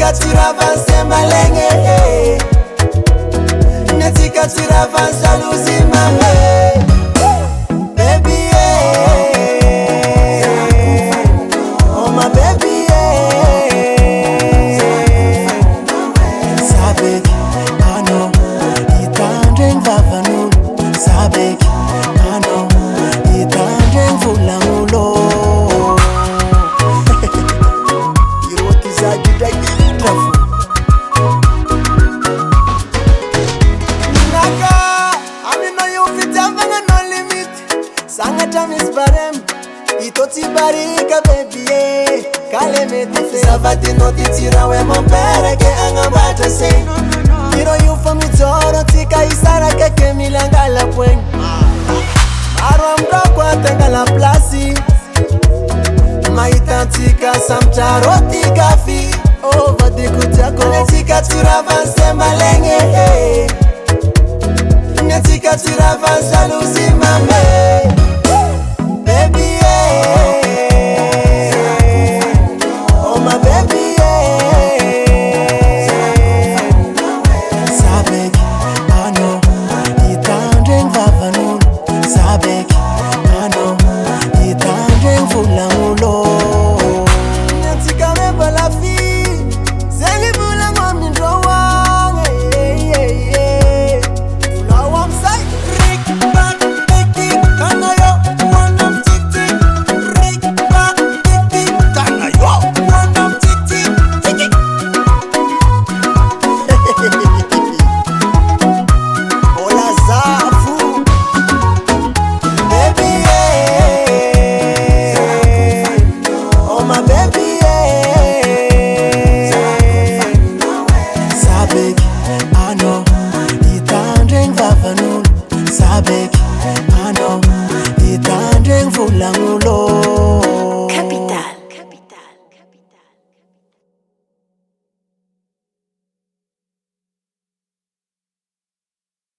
Netika tiravanse malenge Netika tiravanse luzimame Baby oh my baby Sabek ano itandreng vavanul Sabek ano itandreng vulangulo Itoti barika baby Kale meti Savati noti tira we mon pere Ke angabata say You know you for me toro Tika isara keke milanga la pwen Marwa mdokwa tenga la plasi Maitantika samcharo tika fi Over di kutako Netika tira vanse malenge Netika tira vanse luzimame Baby oh my baby Sabek ano itandreng vavanul Sabek ano itandreng vulangulo Nyatika meba la fi Zeli vulango mindroang Fulawam say Rik bak tiki kanayo Wanam titi Rik bak titi kanayo Wanam titi Tiki Ola zafu Baby oh my baby